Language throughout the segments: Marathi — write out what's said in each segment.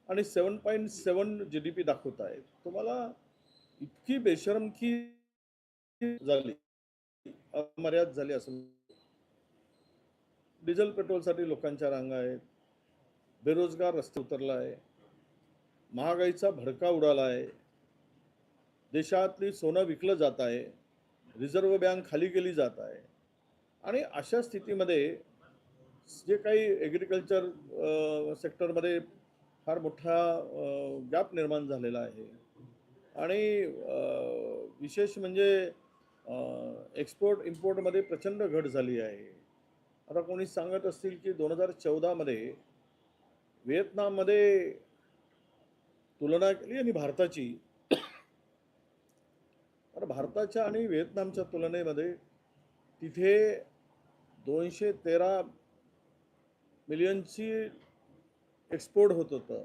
आणि 7.7 GDP दाखवत आहेत. तुम्हाला इतकी बेशरमकी झाली, अमर्याद झाली असं. डिझेल पेट्रोलसाठी लोकांच्या रांगा आहेत, बेरोजगार रस्ते उतरला आहे, महागाईचा भडका उडाला आहे, देशातली सोनं विकलं जात आहे, रिझर्व्ह बँक खाली केली जात आहे. आणि अशा स्थितीमध्ये जे काही ॲग्रिकल्चर सेक्टरमध्ये फार मोठा गॅप निर्माण झालेला आहे. आणि विशेष म्हणजे एक्सपोर्ट इम्पोर्टमध्ये प्रचंड घट झाली आहे. आता कोणी सांगत असतील की 2014 मध्ये व्हिएतनाममध्ये तुलना केली आणि भारताची, तर भारताच्या आणि व्हिएतनामच्या तुलनेमध्ये तिथे 213 मिलियनची एक्सपोर्ट होत होतं,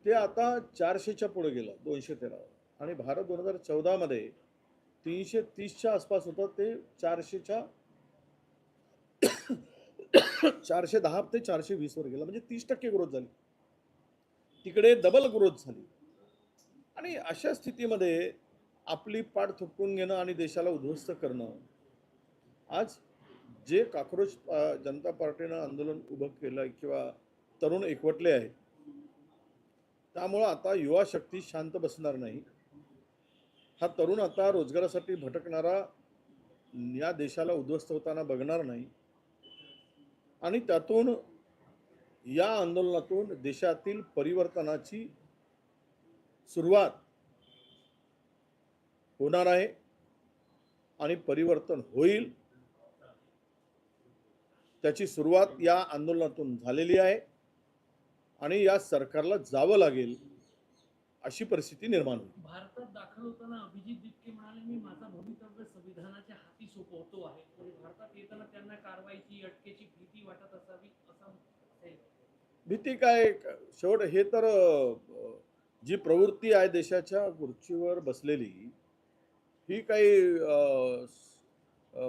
ते आता 400च्या पुढे गेलं, 213. आणि भारत 2014 मध्ये 330च्या आसपास होतं, ते 400च्या 410 ते 420 वर गेलं, म्हणजे 30% ग्रोथ झाली. तिकडे डबल ग्रोथ झाली. आणि अशा स्थितीमध्ये आपली पाठ थोपटून घेणं आणि देशाला उद्ध्वस्त करणं, आज जे काक्रोच जनता पार्टीनं आंदोलन उभं केलं किंवा तरुण एकवटले आहेत, त्यामुळं आता युवा शक्ती शांत बसणार नाही. हा तरुण आता रोजगारासाठी भटकणारा या देशाला उद्ध्वस्त होताना बघणार नाही. आणि त्यातून, या आंदोलनातून देशातील परिवर्तनाची सुरुवात होणार आहे आणि परिवर्तन होईल. त्याची सुरुवात या आंदोलनातून झालेली आहे आणि या सरकारला जावं लागेल, अशी परिस्थिती निर्माण होईल. भारतात दाखल होताना अभिजित दिपके म्हणाले, मी माझा भवितव्य संविधानाच्या हाती सोपवतो आहे. भारतात येताना त्यांना कारवाईची, अटकेची भीती वाटत असावी असं असेल. भीती काय, शेवट हे तर जी प्रवृत्ती आहे देशाच्या खुर्चीवर बसलेली, ही काही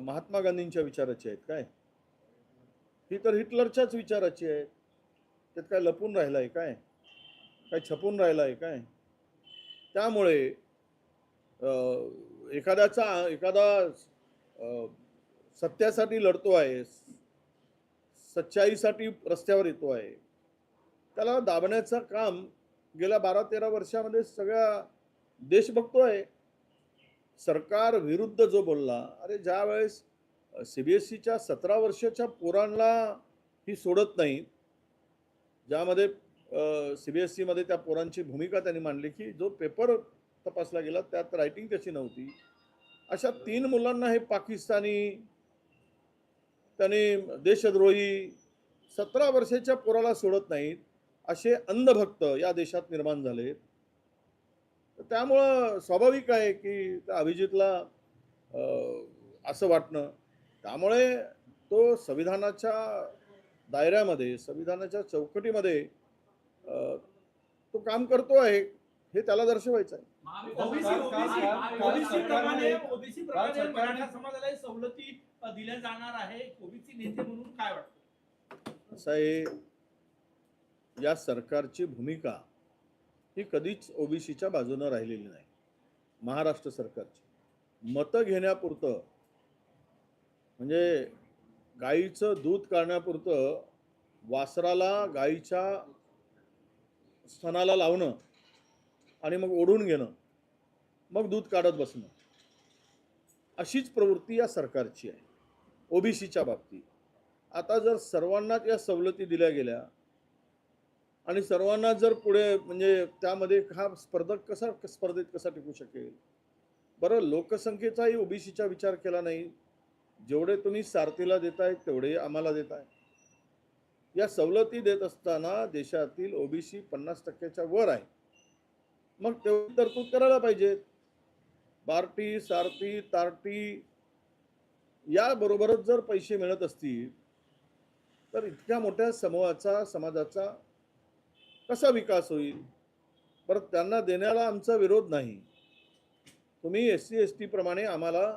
महात्मा गांधींच्या विचाराची आहेत काय? ही तर हिटलरच्याच विचाराची आहे. त्यात काय लपून राहिलं आहे काय? काय छपून राहिलं आहे काय? त्यामुळे एखादा सत्यासाठी लढतो आहे, सच्चाईसाठी रस्त्यावर येतो आहे, त्याला दाबण्याचं काम गेल्या 12-13 वर्षामध्ये सगळा देश बघतोय. सरकार विरुद्ध जो बोलला, अरे ज्या वेळेस CBSEच्या 17 वर्षाच्या पोरांना ही सोडत नाही, ज्यामध्ये CBSE मध्ये त्या पोरांची भूमिका त्यांनी मांडली की जो पेपर तपासला गेला त्यात रायटिंग त्याची नव्हती, अशा 3 मुलांना हे पाकिस्तानी, त्याने देशद्रोही, 17 वर्षाच्या पोराला सोडत नाहीत, असे अंधभक्त या देशात निर्माण झालेत. त्यामुळं स्वाभाविक आहे की त्या अभिजितला असं वाटणं. त्यामुळे तो संविधानाच्या दायऱ्यामध्ये, संविधानाच्या चौकटीमध्ये तो काम करतो आहे, हे त्याला दर्शवायचं आहे. ओबीसी प्रमाणे मराठा समाजाला सवलती दिल्या जाणार आहे, ओबीसी नेते म्हणून काय वाटतं? असं आहे, या सरकारची भूमिका ही कधीच ओबीसीच्या बाजूने राहिलेली नाही. महाराष्ट्र सरकारची मतं घेण्यापुरतं, म्हणजे गाईचं दूध काढण्यापुरतं वासराला गाईच्या स्तनाला लावणं आणि मग ओढून घेणं, मग दूध काढत बसणं, अशीच प्रवृत्ती या सरकारची आहे ओबीसीच्या बाबतीत. आता जर सर्वांनाच या सवलती दिल्या गेल्या आणि सर्वांना जर पुढे, म्हणजे त्यामध्ये हा स्पर्धेत कसा टिकू शकेल? बरं, लोकसंख्येचाही ओबीसीचा विचार केला नाही. जेवढे तुम्ही सारथीला देताय तेवढे आम्हाला देताय. या सवलती देत असताना देशातील ओबीसी 50%च्या वर आहे, मग तेवढी तरतूद करायला पाहिजे. बार्टी, सारथी, तार्टी याबरोबरच जर पैसे मिळत असतील तर इतक्या मोठ्या समूहाचा, समाजाचा कसा विकास होईल? परत त्यांना देण्याला आमचा विरोध नाही. तुम्ही SC ST प्रमाणे आम्हाला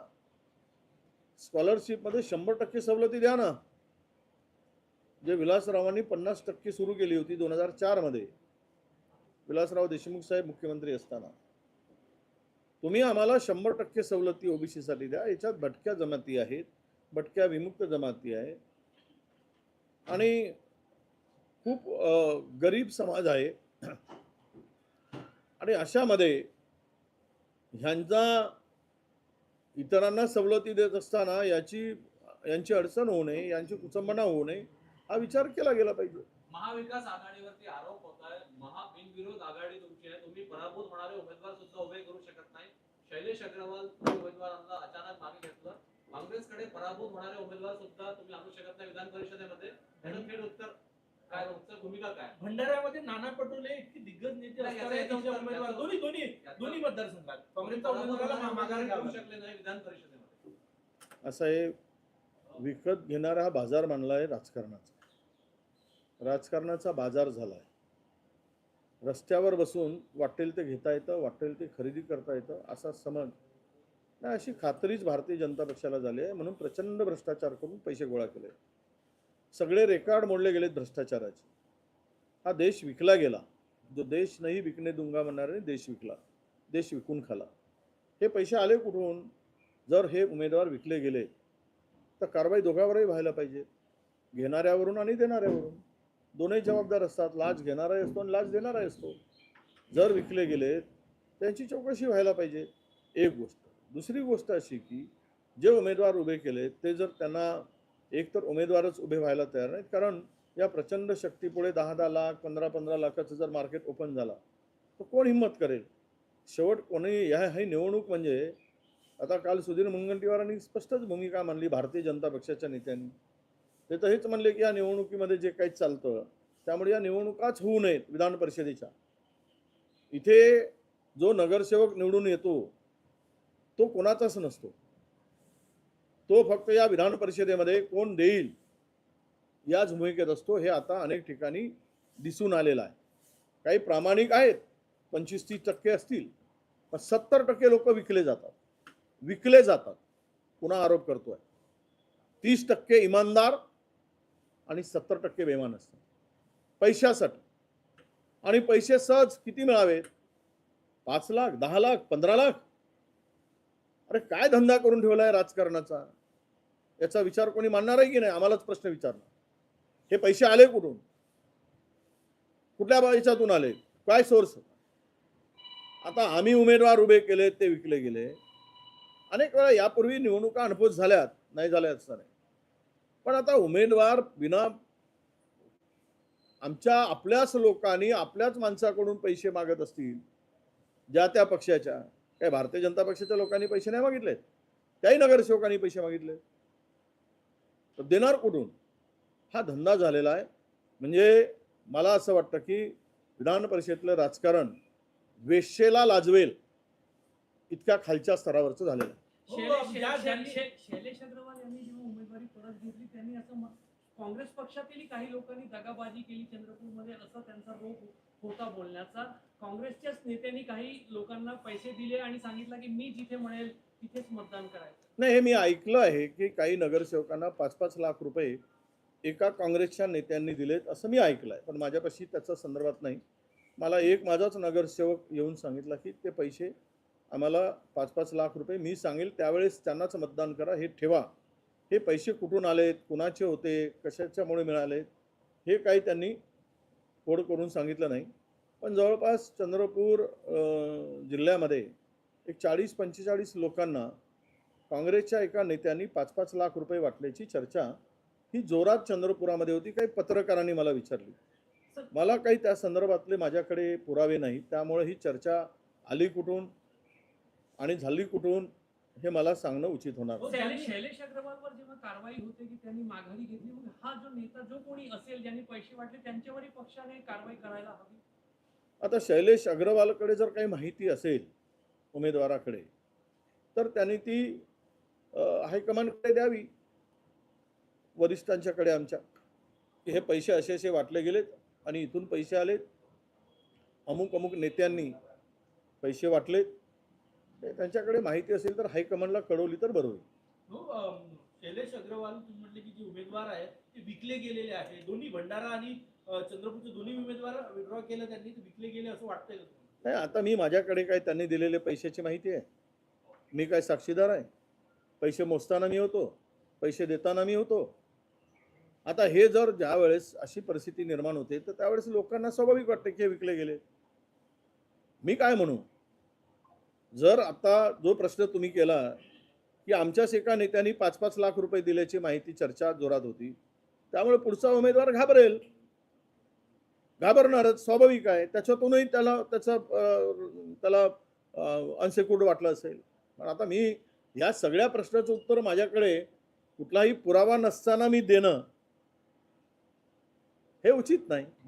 स्कॉलरशिपमध्ये 100% सवलती द्या ना. जे विलासरावांनी 50% सुरू केली होती 2004 मध्ये, विलासराव देशमुख साहेब मुख्यमंत्री असताना, तुम्ही आम्हाला 100% सवलती ओबीसीसाठी द्या, याच्यात भटक्या जमाती आहेत, भटक्या विमुक्त जमाती आहे आणि खूप गरीब समाज आहे आणि अशामध्ये ह्यांचा इतरांना सवलती देत असताना यांची अडचण होऊ नये, यांची कुचंबना होऊ नये, हा विचार केला गेला पाहिजे. महाविकास आघाडीवरती आरोप होत आहे, बिनविरोध आघाडी तुमची आहे, तुम्ही पराभूत होणारे उमेदवार सुद्धा उभे करू शकत नाही. शैलेश अग्रवाल उमेदवारांना अचानक मागे घेतलं. काँग्रेसकडे पराभूत होणारे उमेदवार सुद्धा तुम्ही आणू शकत नाही विधान परिषदेमध्ये. थेट उत्तर काय, तुमचं भूमिका काय? भंडाऱ्यामध्ये नाना पटोले इतकी दिग्गज नेते नाही, असताना याचा तिचे उत्तर- उमेदवार दोन्ही मतदारसंघात काँग्रेसचा पराभूत उमेदवाराला होणारे माघार उमेदवार घ्यावी करू शकले नाही विधान परिषदेमध्ये. असा हे विकत घेणारा हा बाजार मानला आहे राजकारणाचा. राजकारणाचा बाजार झाला आहे. रस्त्यावर बसून वाटेल ते घेता येतं, वाटेल ते खरेदी करता येतं असा समज नाही, अशी खात्रीच भारतीय जनता पक्षाला झाली आहे. म्हणून प्रचंड भ्रष्टाचार करून पैसे गोळा केले, सगळे रेकॉर्ड मोडले गेलेत भ्रष्टाचाराचे. हा देश विकला गेला. जो देश नाही विकणे दूंगा म्हणणारे देश विकला, देश विकून खाला. हे पैसे आले कुठून? जर हे उमेदवार विकले गेले तर कारवाई दोघांवरही व्हायला पाहिजे, घेणाऱ्यावरून आणि देणाऱ्यावरून. दोन्ही जबाबदार असतात, लाच घेणाराही असतो आणि लाच देणाराही असतो. जर विकले गेले त्यांची चौकशी व्हायला पाहिजे, एक गोष्ट. दुसरी गोष्ट अशी की जे उमेदवार उभे केले ते जर त्यांना एकतर उमेदवारच उभे व्हायला तयार नाहीत, कारण या प्रचंड शक्तीपुढे 10-10 लाख 15-15 लाखाचं जर मार्केट ओपन झाला तर कोण हिंमत करेल? शेवट कोणी ही निवडणूक म्हणजे, आता काल सुधीर मुनगंटीवारांनी स्पष्टच भूमिका मांडली भारतीय जनता पक्षाच्या नेत्यांनी. ते तर हेच म्हणले की या निवडणुकीमध्ये जे काही चालतं त्यामुळे या निवडणुकाच होऊ नयेत विधान परिषदेच्या. इथे जो नगरसेवक निवडून येतो तो कोणाचाच नसतो, तो फक्त या विधान परिषदेमध्ये कोण देईल याच भूमिकेत असतो. हे आता अनेक ठिकाणी दिसून आलेलं आहे. काही प्रामाणिक आहेत, 25-30% असतील, पण 70% लोक विकले जातात. पुन्हा आरोप करतोय. 30% इमानदार आणि 70% बेईमान असतात पैशासाठी. आणि पैसे सहज किती मिळावेत? 5 लाख 10 लाख 15 लाख. अरे काय धंदा करून ठेवलाय राजकारणाचा? याचा विचार कोणी मानणार आहे की नाही? आम्हालाच प्रश्न विचारणार. हे पैसे आले कुठून? कुठल्या याच्यातून आले? काय सोर्स? आता आम्ही उमेदवार उभे केले, ते विकले गेले. अनेक वेळा यापूर्वी निवडणुका अनपोच झाल्यात, नाही झाल्या असं नाही. पण आता उमेदवार बिना आपल्याच लोकांनी आपल्याच माणसाकडून पैसे मागत असतील, ज्या त्या पक्षाच्या, काय भारतीय जनता पक्षाच्या लोकांनी पैसे नाही मागितलेत, त्याही नगरसेवकांनी पैसे मागितले, तर देणार कुठून? हा धंदा झालेला आहे. म्हणजे मला असं वाटतं की विधान परिषदेतलं राजकारण वेश्येला लाजवेल इतक्या खालच्या स्तरावरचं झालेलं आहे. शैलेश अग्रवाल यांनी जेव्हा उमेदवारी परत घेतली त्यांनी असं काँग्रेस पक्षातील काही लोकांनी दगाबाजी केली चंद्रपूरमध्ये, असा त्यांचा रोग होता बोलण्याचा. काँग्रेसच्याच नेत्यांनी काही लोकांना पैसे दिले आणि सांगितलं की मी जिथे म्हणेल तिथेच मतदान करायचं. नाही, हे मी ऐकलं आहे की काही नगरसेवकांना 5-5 लाख रुपये एका काँग्रेसच्या नेत्यांनी दिलेत असं मी ऐकलं आहे, पण माझ्यापाशी त्याच्या संदर्भात नाही. मला माझाच नगरसेवक येऊन सांगितलं की ते पैसे आम्हाला 5-5 लाख रुपये, मी सांगेल त्यावेळेस त्यांनाच मतदान करा, हे ठेवा. हे पैसे कुठून आलेत, कुणाचे होते, कशाच्यामुळे मिळालेत, हे काही त्यांनी फोड करून सांगितलं नाही. पण जवळपास चंद्रपूर जिल्ह्यामध्ये एक 40-45 लोकांना काँग्रेसच्या एका नेत्यांनी 5-5 लाख रुपये वाटल्याची चर्चा ही जोरात चंद्रपुरामध्ये होती. काही पत्रकारांनी मला विचारली. मला काही त्या संदर्भातले माझ्याकडे पुरावे नाहीत, त्यामुळे ही चर्चा आली कुठून आणि झाली कुठून हे मला सांगणं उचित होणार नाही. शैलेश अग्रवालवर जेव्हा कारवाई होते की त्यांनी माघारी घेतली, मग हा जो नेता जो कोणी असेल ज्यांनी पैसे वाटले त्यांच्यावरही पक्षाने कारवाई करायला हवी. आता शैलेश अग्रवालकडे जर काही माहिती असेल उमेदवाराकडे तर त्यांनी ती हायकमांडकडे द्यावी, वरिष्ठांच्याकडे आमच्या, की हे पैसे असे असे वाटले गेलेत आणि इथून पैसे आलेत, अमुक अमुक नेत्यांनी पैसे वाटलेत. त्यांच्याकडे माहिती असेल तर हायकमांडला कळवली तर बरं होईल. शैलेश अग्रवाल तुम्ही म्हटले की जे उमेदवार आहेत ते विकले गेलेले आहे. दोन्ही भंडारा आणि चंद्रपूरचे दोन्ही उमेदवार विड्रॉ केलं त्यांनी, ते विकले गेले असं वाटतंय का तुम्हाला? नाही, आता माझ्याकडे काय त्यांनी दिलेले पैशाची माहिती आहे? मी काय साक्षीदार आहे? पैसे मोजताना मी होतो, पैसे देताना मी होतो. आता हे जर ज्या वेळेस अशी परिस्थिती निर्माण होते तर त्यावेळेस लोकांना स्वाभाविक वाटतं की हे विकले गेले. मी काय म्हणू, जर आता जो प्रश्न तुम्ही केला की आमच्याच एका नेत्यांनी 5-5 लाख रुपये दिल्याची माहिती चर्चा जोरात होती, त्यामुळे पुढचा उमेदवार घाबरेल, घाबरणारच, स्वाभाविक आहे. त्याच्यातूनही त्याला अनसेक्युर्ड वाटलं असेल. पण आता मी या सगळ्या प्रश्नाचं उत्तर माझ्याकडे कुठलाही पुरावा नसताना मी देणं हे उचित नाही.